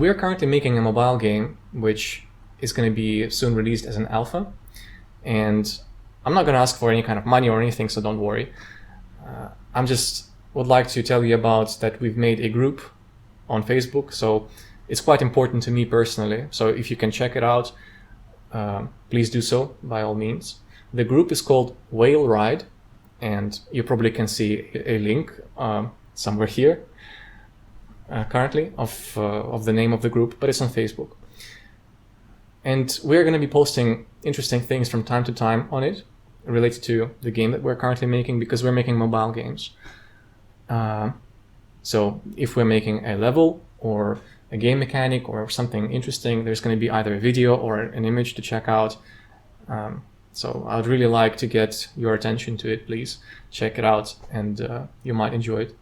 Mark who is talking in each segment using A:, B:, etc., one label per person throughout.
A: We are currently making a mobile game which is going to be soon released as an alpha, and I'm not going to ask for any kind of money or anything, so don't worry. I'm just would like to tell you about that we've made a group on Facebook, so it's quite important to me personally. So if you can check it out, please do so by all means. The group is called Whale Ride, and you probably can see a link somewhere here currently of the name of the group, but it's on Facebook. And we're going to be posting interesting things from time to time on it related to the game that we're currently making, because we're making mobile games. So if we're making a level or a game mechanic or something interesting, there's going to be either a video or an image to check out. So I would really like to get your attention to it. Please check it out, and you might enjoy it.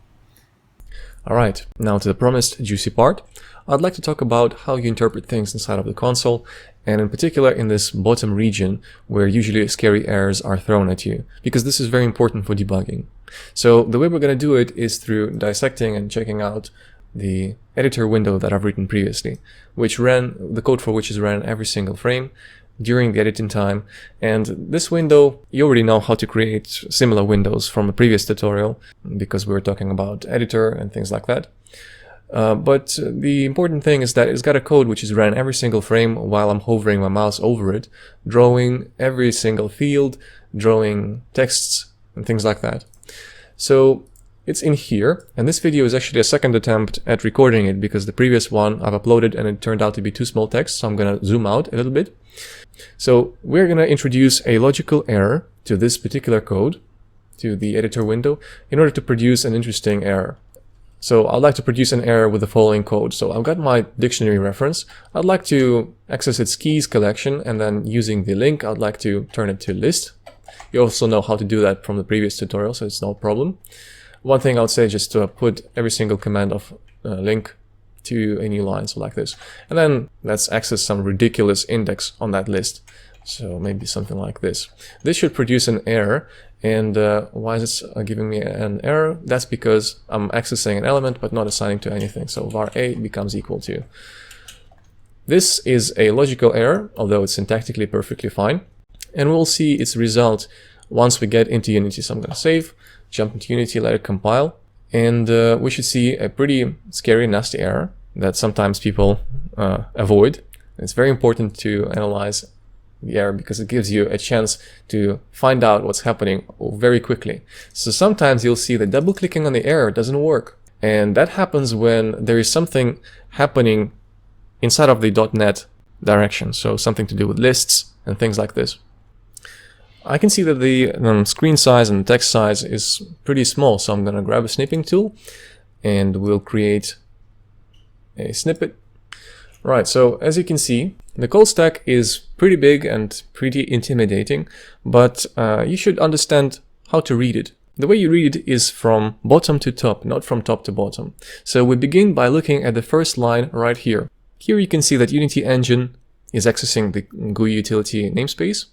B: All right, now to the promised juicy part. I'd like to talk about how you interpret things inside of the console, and in particular in this bottom region where usually scary errors are thrown at you, because this is very important for debugging. So the way we're going to do it is through dissecting and checking out the editor window that I've written previously, which ran, the code for which is ran every single frame during the editing time. And this window, you already know how to create similar windows from a previous tutorial, because we were talking about editor and things like that. But the important thing is that it's got a code which is ran every single frame while I'm hovering my mouse over it, drawing every single field, drawing texts and things like that. So it's in here, and this video is actually a second attempt at recording it, because the previous one I've uploaded and it turned out to be too small text, so I'm going to zoom out a little bit. So we're going to introduce a logical error to this particular code, to the editor window, in order to produce an interesting error. So I'd like to produce an error with the following code. So I've got my dictionary reference. I'd like to access its keys collection, and then using the link, I'd like to turn it to list. You also know how to do that from the previous tutorial, so it's no problem. One thing I would say is just to put every single command of link to a new line, so like this. And then let's access some ridiculous index on that list. So maybe something like this. This should produce an error. And why is it giving me an error? That's because I'm accessing an element but not assigning to anything. So var a becomes equal to. This is a logical error, although it's syntactically perfectly fine. And we'll see its result once we get into Unity. So I'm going to save, jump into Unity, let it compile. And we should see a pretty scary, nasty error that sometimes people avoid. It's very important to analyze the error, because it gives you a chance to find out what's happening very quickly. So sometimes you'll see that double clicking on the error doesn't work. And that happens when there is something happening inside of the .NET direction. So something to do with lists and things like this. I can see that the screen size and text size is pretty small. So I'm going to grab a snipping tool and we'll create a snippet. Right, so as you can see, the code stack is pretty big and pretty intimidating, but you should understand how to read it. The way you read it is from bottom to top, not from top to bottom. So we begin by looking at the first line right here. Here you can see that Unity Engine is accessing the GUI utility namespace,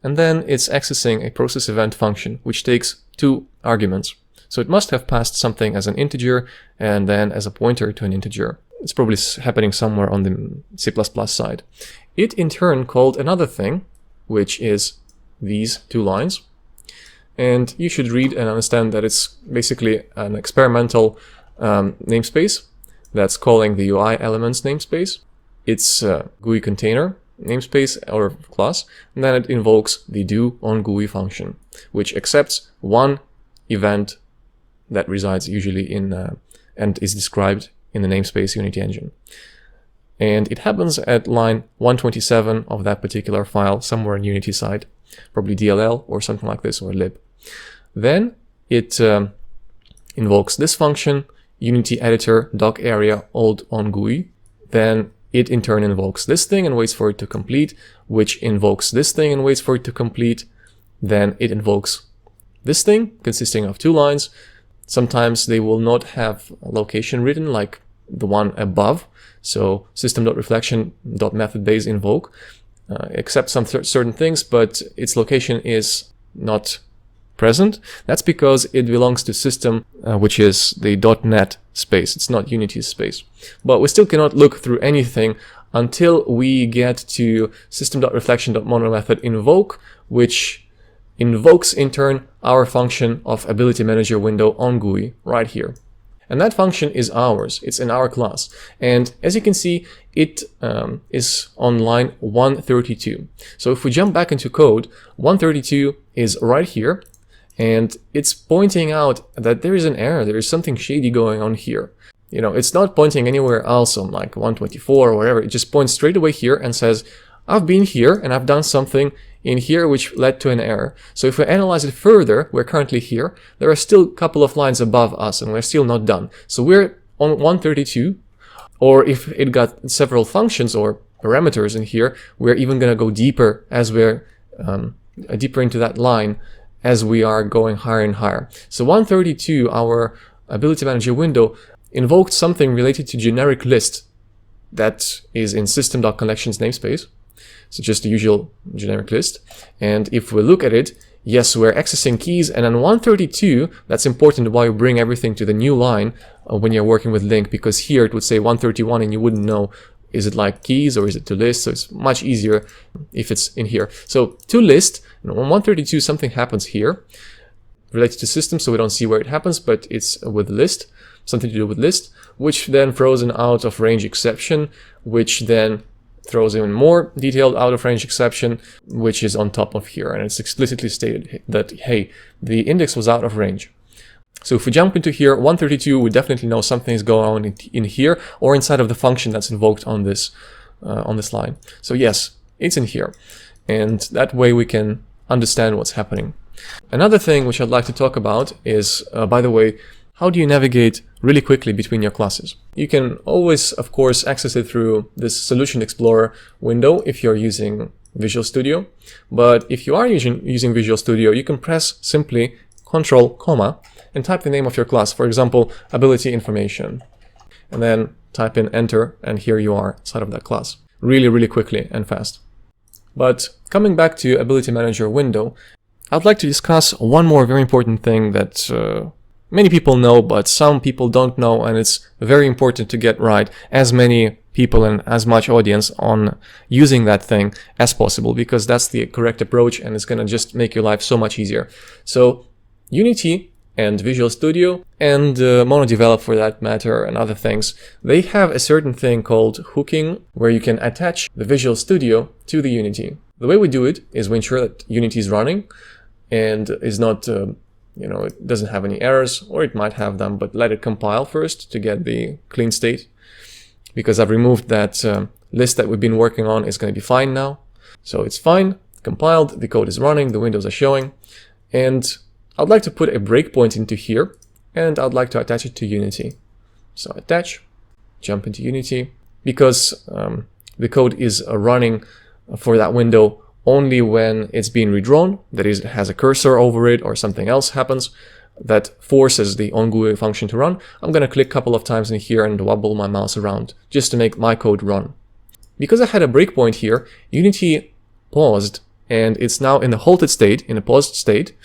B: and then it's accessing a process event function, which takes 2 arguments. So it must have passed something as an integer and then as a pointer to an integer. It's probably happening somewhere on the C++ side. It in turn called another thing, which is these 2 lines. And you should read and understand that it's basically an experimental namespace that's calling the UI elements namespace. It's a GUI container namespace or class, and then it invokes the doOnGUI function, which accepts one event that resides usually in and is described in the namespace Unity Engine. And it happens at line 127 of that particular file, somewhere in Unity side, probably DLL or something like this, or lib. Then it invokes this function, Unity editor doc area old on GUI. Then it in turn invokes this thing and waits for it to complete, which invokes this thing and waits for it to complete. Then it invokes this thing consisting of 2 lines. Sometimes they will not have a location written like the one above. So system.reflection.methodBase invoke accepts some certain things, but its location is not present. That's because it belongs to system, which is the .NET space. It's not Unity's space. But we still cannot look through anything until we get to system.reflection.mono method invoke, which invokes in turn our function of ability manager window on GUI right here. And that function is ours. It's in our class. And as you can see, it is on line 132. So if we jump back into code, 132 is right here. And it's pointing out that there is an error. There is something shady going on here. You know, it's not pointing anywhere else on like 124 or whatever. It just points straight away here and says, I've been here and I've done something in here which led to an error. So if we analyze it further, we're currently here. There are still a couple of lines above us and we're still not done. So we're on 132, or if it got several functions or parameters in here, we're even going to go deeper as we're deeper into that line as we are going higher and higher. So 132, our ability manager window, invoked something related to generic list that is in system.collections namespace. So just the usual generic list. And if we look at it, yes, we're accessing keys. And on 132, that's important why you bring everything to the new line when you're working with link, because here it would say 131 and you wouldn't know, is it like keys or is it to list? So it's much easier if it's in here. So to list, and on 132, something happens here related to system. So we don't see where it happens, but it's with list, something to do with list, which then throws an out of range exception, which then throws even more detailed out of range exception, which is on top of here. And it's explicitly stated that, hey, the index was out of range. So if we jump into here, 132, we definitely know something is going on in here or inside of the function that's invoked on this line. So yes, it's in here. And that way we can understand what's happening. Another thing which I'd like to talk about is, by the way, how do you navigate really quickly between your classes? You can always, of course, access it through this Solution Explorer window if you're using Visual Studio. But if you are using Visual Studio, you can press simply Control, comma, and type the name of your class. For example, Ability Information. And then type in Enter, and here you are inside of that class. Really, really quickly and fast. But coming back to Ability Manager window, I'd like to discuss one more very important thing that many people know, but some people don't know, and it's very important to get right as many people and as much audience on using that thing as possible, because that's the correct approach and it's going to just make your life so much easier. So Unity and Visual Studio and MonoDevelop for that matter and other things, they have a certain thing called hooking where you can attach the Visual Studio to the Unity. The way we do it is we ensure that Unity is running and is not it doesn't have any errors, or it might have them, but let it compile first to get the clean state. Because I've removed that list that we've been working on, it's going to be fine now. So it's fine, compiled, the code is running, the windows are showing. And I'd like to put a breakpoint into here, and I'd like to attach it to Unity. So attach, jump into Unity, because the code is running for that window only when it's being redrawn, that is, it has a cursor over it or something else happens that forces the onGUI function to run. I'm going to click a couple of times in here and wobble my mouse around just to make my code run. Because I had a breakpoint here, Unity paused and it's now in the halted state, in a paused state.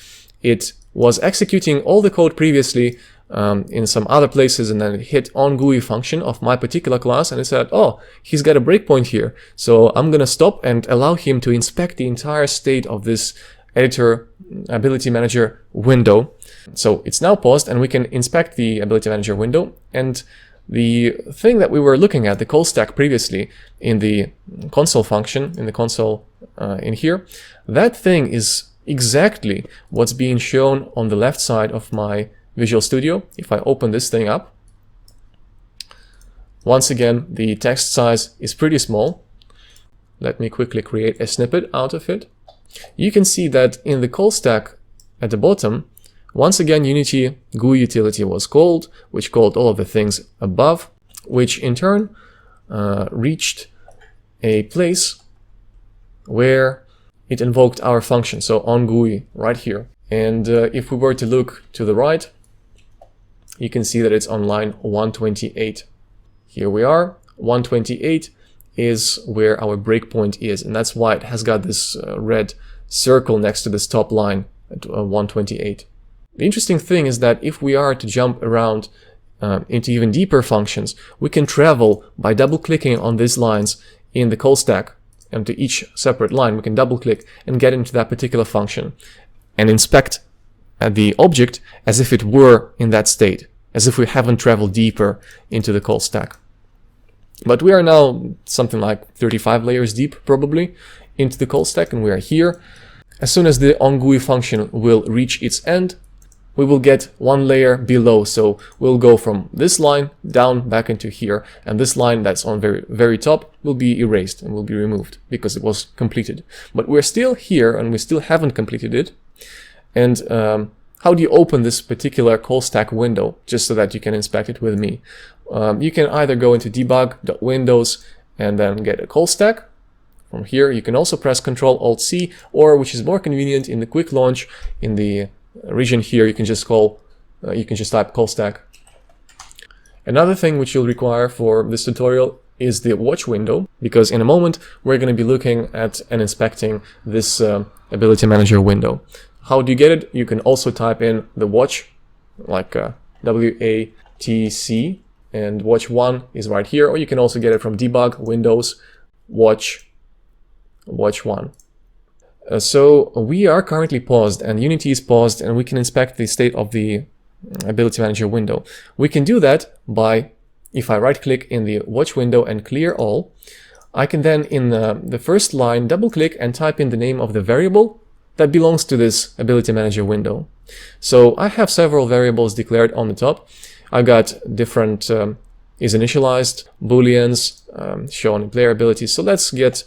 B: It was executing all the code previously in some other places, and then it hit onGUI function of my particular class, and it said, oh, he's got a breakpoint here. So I'm going to stop and allow him to inspect the entire state of this editor ability manager window. So it's now paused and we can inspect the ability manager window. And the thing that we were looking at, the call stack previously in the console function, in the console in here, that thing is exactly what's being shown on the left side of my Visual Studio. If I open this thing up, once again, the text size is pretty small. Let me quickly create a snippet out of it. You can see that in the call stack at the bottom, once again, Unity GUI utility was called, which called all of the things above, which in turn reached a place where it invoked our function, so onGUI right here. And if we were to look to the right, you can see that it's on line 128. Here we are. 128 is where our breakpoint is, and that's why it has got this red circle next to this top line at 128. The interesting thing is that if we are to jump around into even deeper functions, we can travel by double-clicking on these lines in the call stack, and to each separate line we can double-click and get into that particular function and inspect the object as if it were in that state, as if we haven't traveled deeper into the call stack. But we are now something like 35 layers deep probably into the call stack, and we are here. As soon as the onGUI function will reach its end, we will get one layer below. So we'll go from this line down back into here, and this line that's on very top will be erased and will be removed because it was completed. But we're still here and we still haven't completed it. And how do you open this particular call stack window just so that you can inspect it with me? You can either go into debug.windows and then get a call stack. From here you can also press Ctrl-Alt-C, or which is more convenient in the quick launch in the region here, you can just type call stack. Another thing which you'll require for this tutorial is the watch window, because in a moment we're going to be looking at and inspecting this Ability Manager window. How do you get it? You can also type in the watch, like WATC, and watch 1 is right here, or you can also get it from debug, Windows, watch 1. So we are currently paused and Unity is paused, and we can inspect the state of the Ability Manager window. We can do that by, if I right click in the watch window and clear all, I can then in the first line double click and type in the name of the variable that belongs to this Ability Manager window. So I have several variables declared on the top. I got different is initialized, booleans, shown in player abilities. So let's get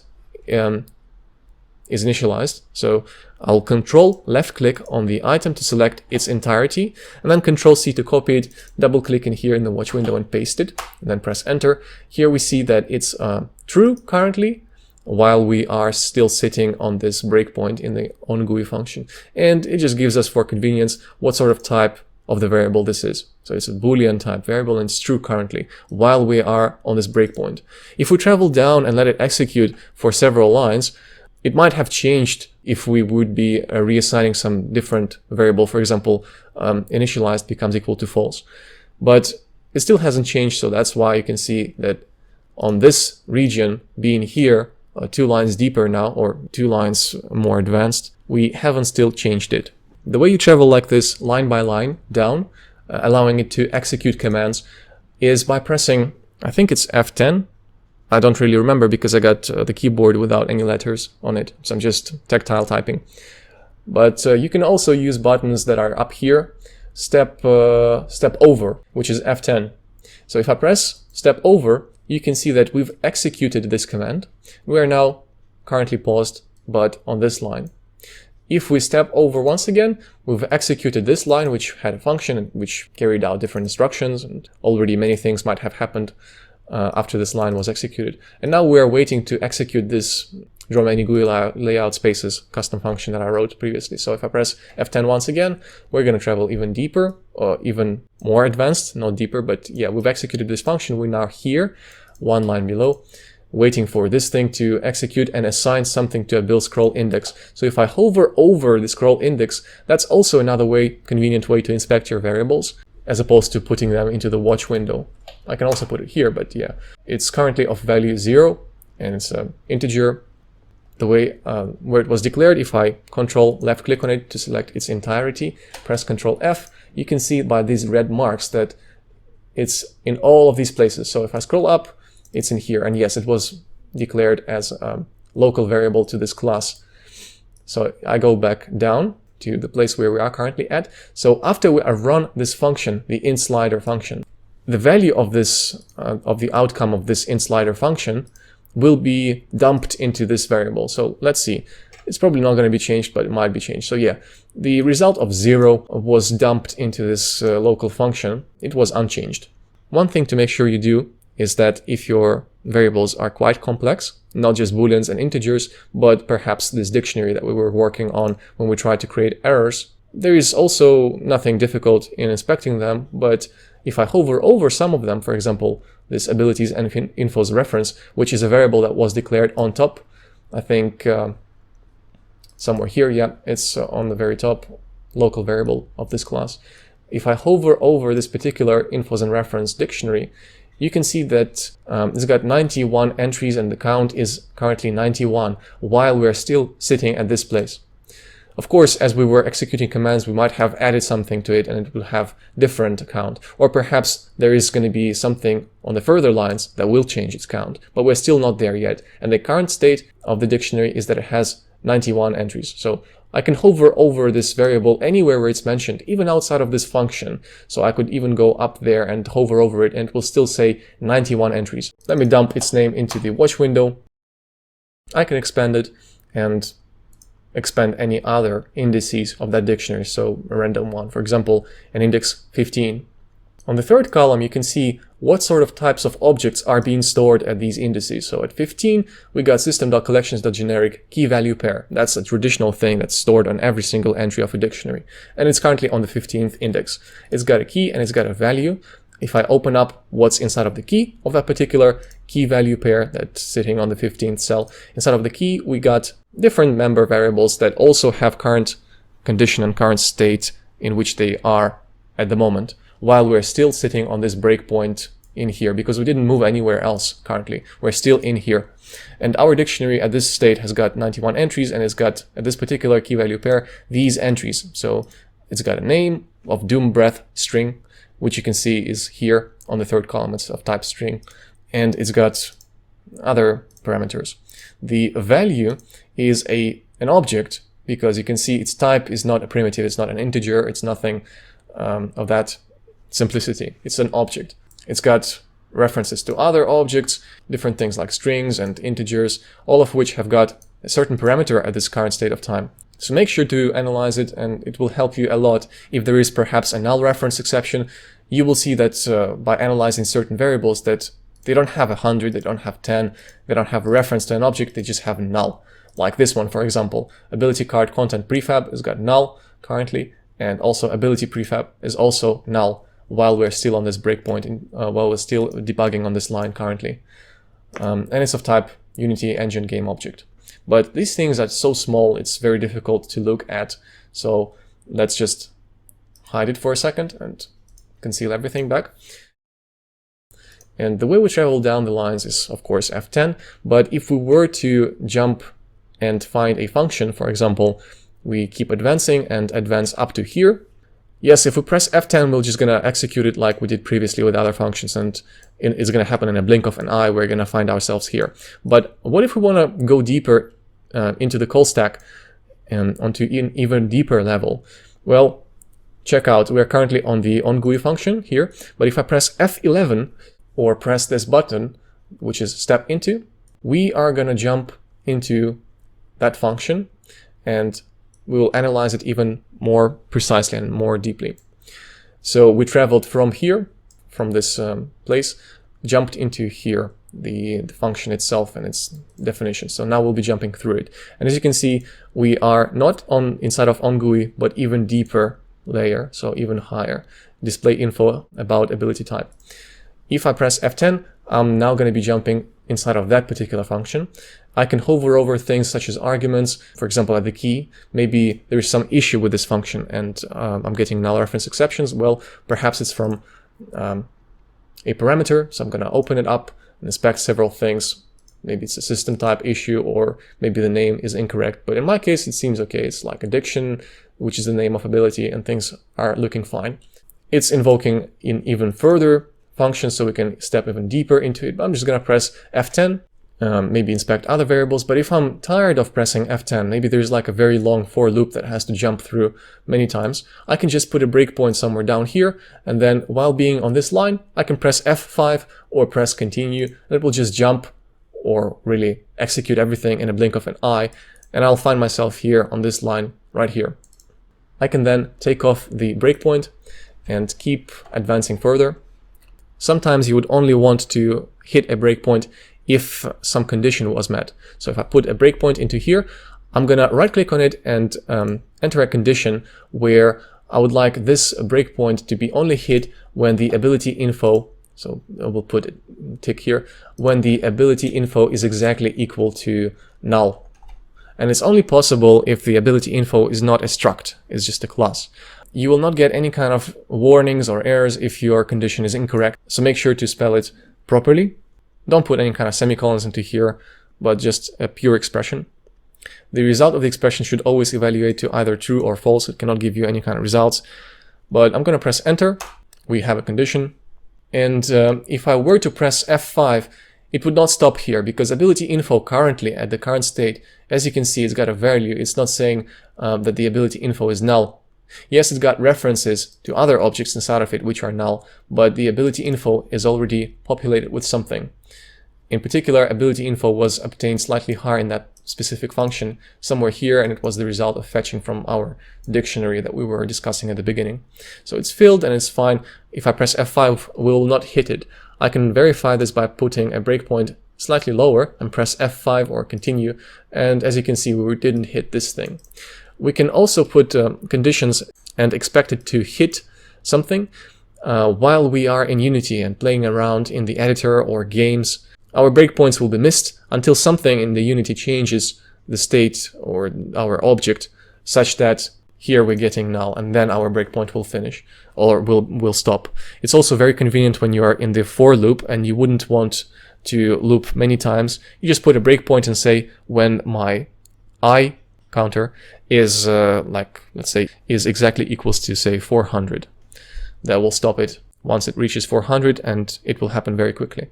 B: is initialized. So I'll Control left click on the item to select its entirety, and then Control C to copy it, double click in here in the watch window and paste it, and then press enter. Here we see that it's true currently, while we are still sitting on this breakpoint in the onGUI function. And it just gives us, for convenience, what sort of type of the variable this is. So it's a Boolean type variable and it's true currently while we are on this breakpoint. If we travel down and let it execute for several lines, it might have changed if we would be reassigning some different variable. For example, initialized becomes equal to false. But it still hasn't changed, so that's why you can see that on this region being here, 2 lines deeper now, or 2 lines more advanced, we haven't still changed it. The way you travel like this line by line down, allowing it to execute commands, is by pressing, I think it's F10. I don't really remember because I got the keyboard without any letters on it, so I'm just tactile typing. But you can also use buttons that are up here, step over, which is F10. So if I press step over, you can see that we've executed this command. We are now currently paused, but on this line. If we step over once again, we've executed this line, which had a function which carried out different instructions, and already many things might have happened after this line was executed. And now we're waiting to execute this draw many GUI layout spaces custom function that I wrote previously. So if I press F10 once again, we're going to travel even deeper, or even more advanced, not deeper, but yeah, we've executed this function. We're now here, 1 line below, waiting for this thing to execute and assign something to a build scroll index. So if I hover over the scroll index, that's also another convenient way to inspect your variables, as opposed to putting them into the watch window. I can also put it here, but yeah, it's currently of value 0, and it's an integer. The way where it was declared, if I Control left click on it to select its entirety, press Control F, you can see by these red marks that it's in all of these places. So if I scroll up, it's in here, and yes, it was declared as a local variable to this class. So I go back down to the place where we are currently at. So after I run this function, the inSlider function, the value of this of the outcome of this inSlider function will be dumped into this variable. So let's see, it's probably not going to be changed, but it might be changed. So yeah, the result of 0 was dumped into this local function. It was unchanged. One thing to make sure you do is that if your variables are quite complex, not just booleans and integers, but perhaps this dictionary that we were working on when we tried to create errors, there is also nothing difficult in inspecting them. But if I hover over some of them, for example, this abilities and infos reference, which is a variable that was declared on top, I think somewhere here. Yeah, it's on the very top, local variable of this class. If I hover over this particular infos and reference dictionary, you can see that it's got 91 entries and the count is currently 91 while we're still sitting at this place. Of course, as we were executing commands, we might have added something to it and it will have different count. Or perhaps there is going to be something on the further lines that will change its count, but we're still not there yet. And the current state of the dictionary is that it has 91 entries. So I can hover over this variable anywhere where it's mentioned, even outside of this function. So I could even go up there and hover over it and it will still say 91 entries. Let me dump its name into the watch window. I can expand it and expand any other indices of that dictionary, so a random one, for example, an index 15. On the third column, you can see what sort of types of objects are being stored at these indices. So at 15, we got system.collections.generic key value pair. That's a traditional thing that's stored on every single entry of a dictionary. And it's currently on the 15th index. It's got a key and it's got a value. If I open up what's inside of the key of that particular key value pair that's sitting on the 15th cell, inside of the key, we got different member variables that also have current condition and current state in which they are at the moment, while we're still sitting on this breakpoint in here because we didn't move anywhere else currently. We're still in here. And our dictionary at this state has got 91 entries and it's got, at this particular key value pair, these entries. So it's got a name of doom breath string, which you can see is here on the third column. It's of type string, and it's got other parameters. The value is an object because you can see its type is not a primitive, it's not an integer, it's nothing of that simplicity. It's an object. It's got references to other objects, different things like strings and integers, all of which have got a certain parameter at this current state of time. So make sure to analyze it, and it will help you a lot. If there is perhaps a null reference exception, you will see that by analyzing certain variables that they don't have 100, they don't have 10, they don't have a reference to an object, they just have null. Like this one, for example, ability card content prefab has got null currently, and also ability prefab is also null while we're still on this breakpoint, while we're still debugging on this line currently. And it's of type Unity engine game object. But these things are so small, it's very difficult to look at. So let's just hide it for a second and conceal everything back. And the way we travel down the lines is, of course, F10. But if we were to jump and find a function, for example, we keep advancing and advance up to here. Yes, if we press F10, we're just going to execute it like we did previously with other functions, and it's going to happen in a blink of an eye. We're going to find ourselves here. But what if we want to go deeper into the call stack and onto an even deeper level? Well, check out, we're currently on the onGUI function here, but if I press F11 or press this button, which is step into, we are going to jump into that function and we will analyze it even more precisely and more deeply. So we traveled from here, from this place, jumped into here, the function itself and its definition. So now we'll be jumping through it. And as you can see, we are not inside of onGUI, but even deeper layer, so even higher. Display info about ability type. If I press F10, I'm now going to be jumping inside of that particular function. I can hover over things such as arguments, for example, at the key. Maybe there is some issue with this function and I'm getting null reference exceptions. Well, perhaps it's from a parameter. So I'm going to open it up and inspect several things. Maybe it's a system type issue, or maybe the name is incorrect. But in my case, it seems okay. It's like addiction, which is the name of ability, and things are looking fine. It's invoking in even further functions, so we can step even deeper into it. But I'm just going to press F10, maybe inspect other variables. But if I'm tired of pressing F10, maybe there's like a very long for loop that has to jump through many times, I can just put a breakpoint somewhere down here. And then while being on this line, I can press F5 or press continue, and it will just jump or really execute everything in a blink of an eye. And I'll find myself here on this line right here. I can then take off the breakpoint and keep advancing further. Sometimes you would only want to hit a breakpoint if some condition was met. So if I put a breakpoint into here, I'm going to right click on it and enter a condition where I would like this breakpoint to be only hit when the ability info, so I will put a tick here, when the ability info is exactly equal to null. and it's only possible if the ability info is not a struct, it's just a class. You will not get any kind of warnings or errors if your condition is incorrect, so make sure to spell it properly. Don't put any kind of semicolons into here, but just a pure expression. The result of the expression should always evaluate to either true or false. It cannot give you any kind of results. But I'm going to press enter. We have a condition. And if I were to press F5, it would not stop here, because ability info currently at the current state, as you can see, it's got a value. It's not saying that the ability info is null. Yes, it's got references to other objects inside of it which are null, but the ability info is already populated with something. In particular, ability info was obtained slightly higher in that specific function, somewhere here, and it was the result of fetching from our dictionary that we were discussing at the beginning. So it's filled and it's fine. If I press F5, we will not hit it. I can verify this by putting a breakpoint slightly lower and press F5 or continue, and as you can see, we didn't hit this thing. We can also put conditions and expect it to hit something while we are in Unity and playing around in the editor or games. Our breakpoints will be missed until something in the Unity changes the state or our object such that here we're getting null, and then our breakpoint will finish or will stop. It's also very convenient when you are in the for loop and you wouldn't want to loop many times. You just put a breakpoint and say when my I counter is let's say is exactly equals to say 400. That will stop it once it reaches 400, and it will happen very quickly.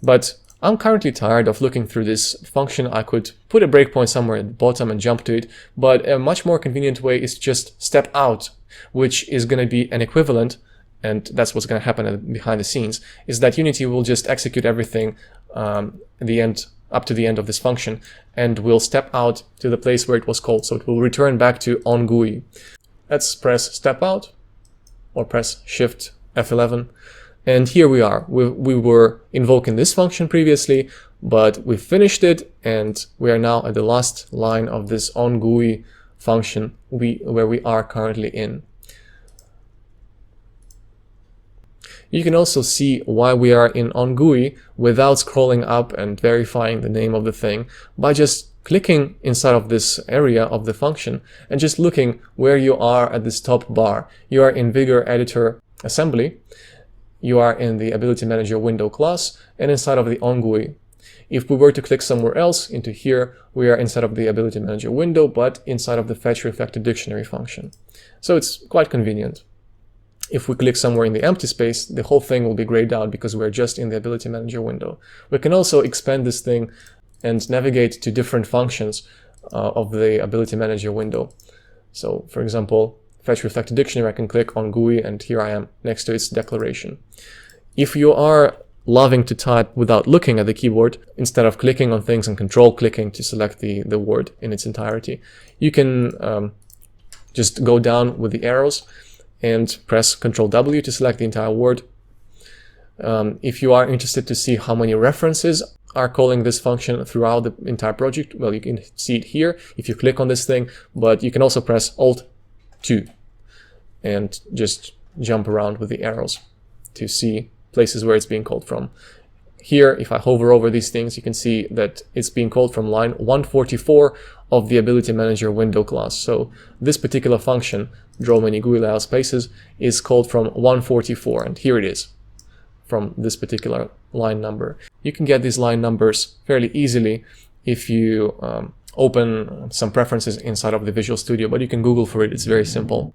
B: But I'm currently tired of looking through this function. I could put a breakpoint somewhere at the bottom and jump to it, but a much more convenient way is to just step out, which is going to be an equivalent, and that's what's going to happen behind the scenes, is that Unity will just execute everything at the end, up to the end of this function, and will step out to the place where it was called, so it will return back to on GUI. Let's press step out, or press Shift F11, and here we are. We were invoking this function previously, but we finished it, and we are now at the last line of this on GUI function where we are currently in. You can also see why we are in on GUI without scrolling up and verifying the name of the thing by just clicking inside of this area of the function and just looking where you are at this top bar. You are in Vigor Editor Assembly, you are in the Ability Manager window class, and inside of the on GUI. If we were to click somewhere else into here, we are inside of the Ability Manager window, but inside of the Fetch Reflected Dictionary function. So it's quite convenient. If we click somewhere in the empty space, the whole thing will be grayed out because we're just in the Ability Manager window. We can also expand this thing and navigate to different functions of the Ability Manager window. So, for example, Fetch Reflected Dictionary, I can click on GUI, and here I am next to its declaration. If you are loving to type without looking at the keyboard, instead of clicking on things and control clicking to select the word in its entirety, you can just go down with the arrows and press Ctrl W to select the entire word. If you are interested to see how many references are calling this function throughout the entire project, well, you can see it here if you click on this thing, but you can also press Alt-2 and just jump around with the arrows to see places where it's being called from. Here, if I hover over these things, you can see that it's being called from line 144 of the Ability Manager window class. So this particular function, draw many GUI layout spaces, is called from 144, and here it is from this particular line number. You can get these line numbers fairly easily if you open some preferences inside of the Visual Studio, but you can Google for it. It's very simple.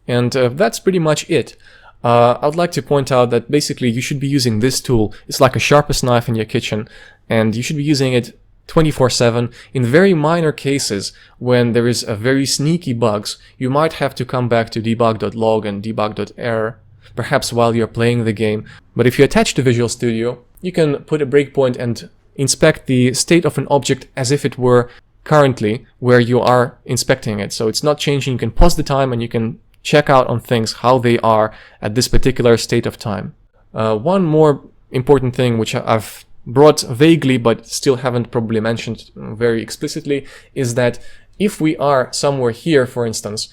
B: And that's pretty much it. I would like to point out that basically you should be using this tool. It's like a sharpest knife in your kitchen, and you should be using it 24/7. In very minor cases, when there is a very sneaky bugs, you might have to come back to debug.log and debug.error, perhaps while you're playing the game. But if you attach to Visual Studio, you can put a breakpoint and inspect the state of an object as if it were currently where you are inspecting it. So it's not changing. You can pause the time and you can check out on things how they are at this particular state of time. One more important thing which I've brought vaguely but still haven't probably mentioned very explicitly is that if we are somewhere here, for instance,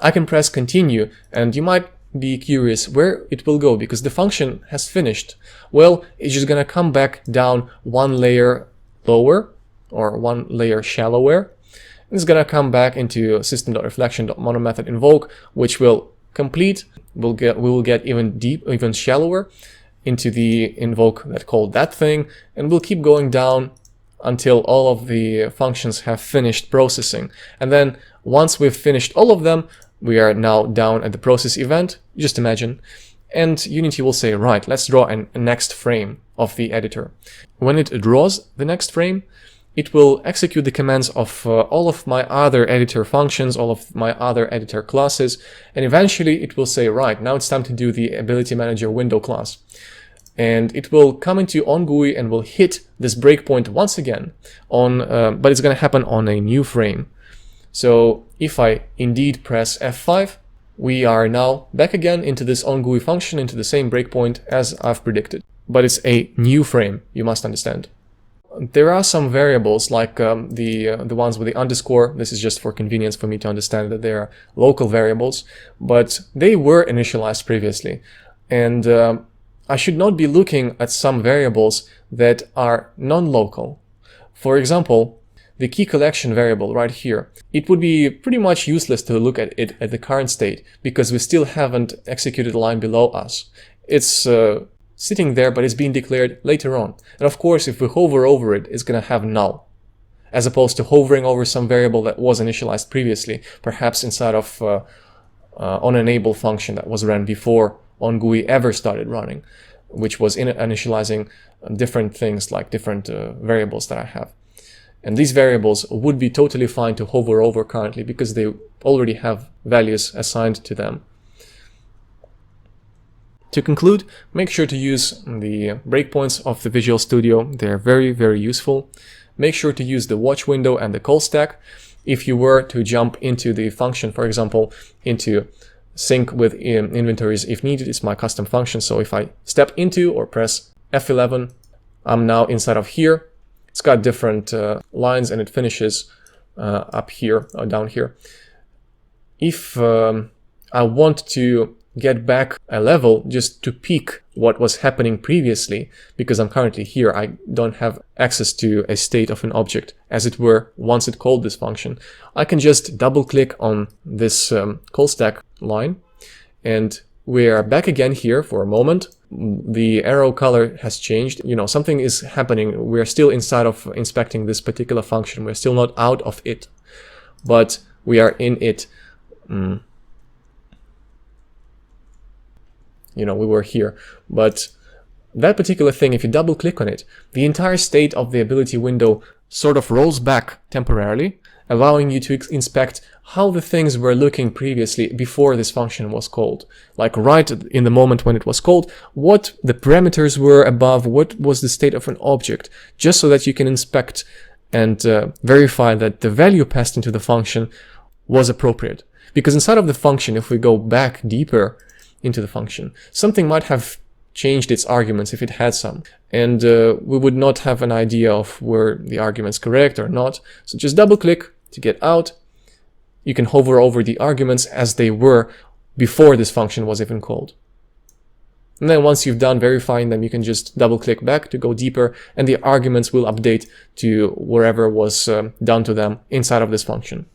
B: I can press continue, and you might be curious where it will go because the function has finished. Well, it's just gonna come back down one layer lower or one layer shallower. It's gonna come back into system.reflection.mono method invoke, which will complete. We will get even shallower into the invoke that called that thing, and we'll keep going down until all of the functions have finished processing. And then once we've finished all of them, we are now down at the process event, just imagine, and Unity will say, right, let's draw a next frame of the editor. When it draws the next frame, it will execute the commands of all of my other editor functions, all of my other editor classes, and eventually it will say, right, now it's time to do the Ability Manager window class. And it will come into onGUI and will hit this breakpoint once again, but it's going to happen on a new frame. So if I indeed press F5, we are now back again into this onGUI function, into the same breakpoint as I've predicted. But it's a new frame, you must understand. There are some variables like the ones with the underscore. This is just for convenience for me to understand that they are local variables, but they were initialized previously. And I should not be looking at some variables that are non-local. For example, the key collection variable right here. It would be pretty much useless to look at it at the current state because we still haven't executed the line below us. It's sitting there, but it's being declared later on. And of course, if we hover over it, it's going to have null, as opposed to hovering over some variable that was initialized previously, perhaps inside of onEnable function that was ran before onGUI ever started running, which was initializing different things like different variables that I have. And these variables would be totally fine to hover over currently because they already have values assigned to them. To conclude, make sure to use the breakpoints of the Visual Studio. They're very, very useful. Make sure to use the watch window and the call stack. If you were to jump into the function, for example, into sync with inventories if needed, it's my custom function. So if I step into or press F11, I'm now inside of here. It's got different lines and it finishes up here or down here. If I want to get back a level just to peek what was happening previously, because I'm currently here, I don't have access to a state of an object, as it were, once it called this function. I can just double click on this call stack line, and we are back again here for a moment. The arrow color has changed. You know, something is happening. We're still inside of inspecting this particular function. We're still not out of it, but we are in it. You know, we were here, but that particular thing, if you double click on it, the entire state of the ability window sort of rolls back temporarily, allowing you to inspect how the things were looking previously before this function was called. Like right in the moment when it was called, what the parameters were above, what was the state of an object, just so that you can inspect and verify that the value passed into the function was appropriate. Because inside of the function, if we go back deeper into the function, something might have changed its arguments if it had some, and we would not have an idea of were the arguments correct or not. So just double click to get out. You can hover over the arguments as they were before this function was even called. And then once you've done verifying them, you can just double click back to go deeper, and the arguments will update to wherever was done to them inside of this function.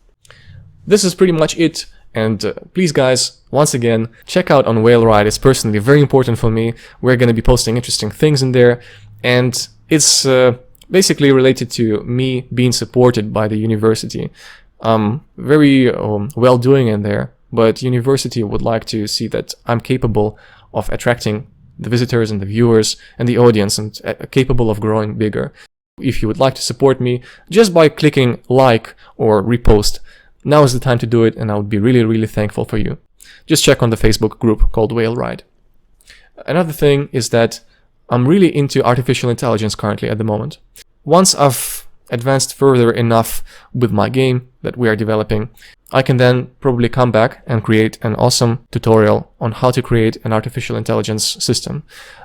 B: This is pretty much it. And please guys, once again, check out on Whaleride. It's personally very important for me. We're going to be posting interesting things in there. And it's basically related to me being supported by the university. Very well doing in there, but university would like to see that I'm capable of attracting the visitors and the viewers and the audience, and capable of growing bigger. If you would like to support me just by clicking like or repost, now is the time to do it, and I would be really, really thankful for you. Just check on the Facebook group called Whaleride. Another thing is that I'm really into artificial intelligence currently at the moment. Once I've advanced further enough with my game that we are developing, I can then probably come back and create an awesome tutorial on how to create an artificial intelligence system.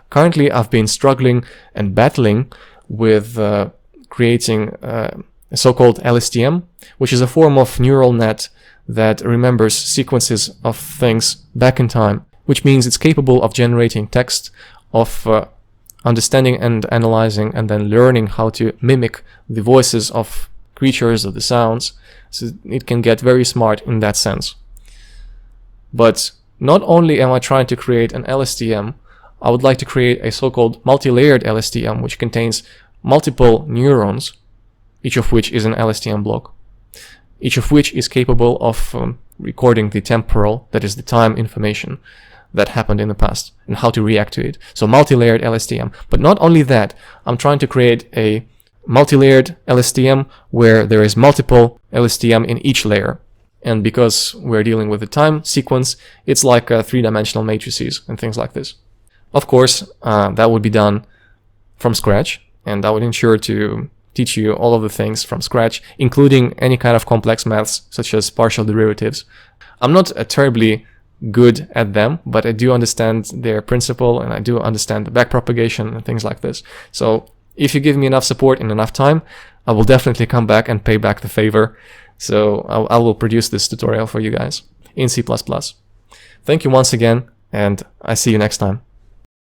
B: Currently, I've been struggling and battling with creating a so-called Lstm, which is a form of neural net that remembers sequences of things back in time, which means it's capable of generating text of understanding and analyzing and then learning how to mimic the voices of creatures, of the sounds. So it can get very smart in that sense. But not only am I trying to create an LSTM, I would like to create a so-called multi-layered LSTM, which contains multiple neurons, each of which is an LSTM block, each of which is capable of recording the temporal, that is the time information that happened in the past and how to react to it. So multi-layered LSTM. But not only that, I'm trying to create a multi-layered LSTM where there is multiple LSTM in each layer. And because we're dealing with the time sequence, it's like three-dimensional matrices and things like this. Of course, that would be done from scratch, and I would ensure to teach you all of the things from scratch, including any kind of complex maths, such as partial derivatives. I'm not terribly good at them, but I do understand their principle, and I do understand the backpropagation and things like this. So if you give me enough support and enough time, I will definitely come back and pay back the favor. So I will produce this tutorial for you guys in C++. Thank you once again, and I see you next time.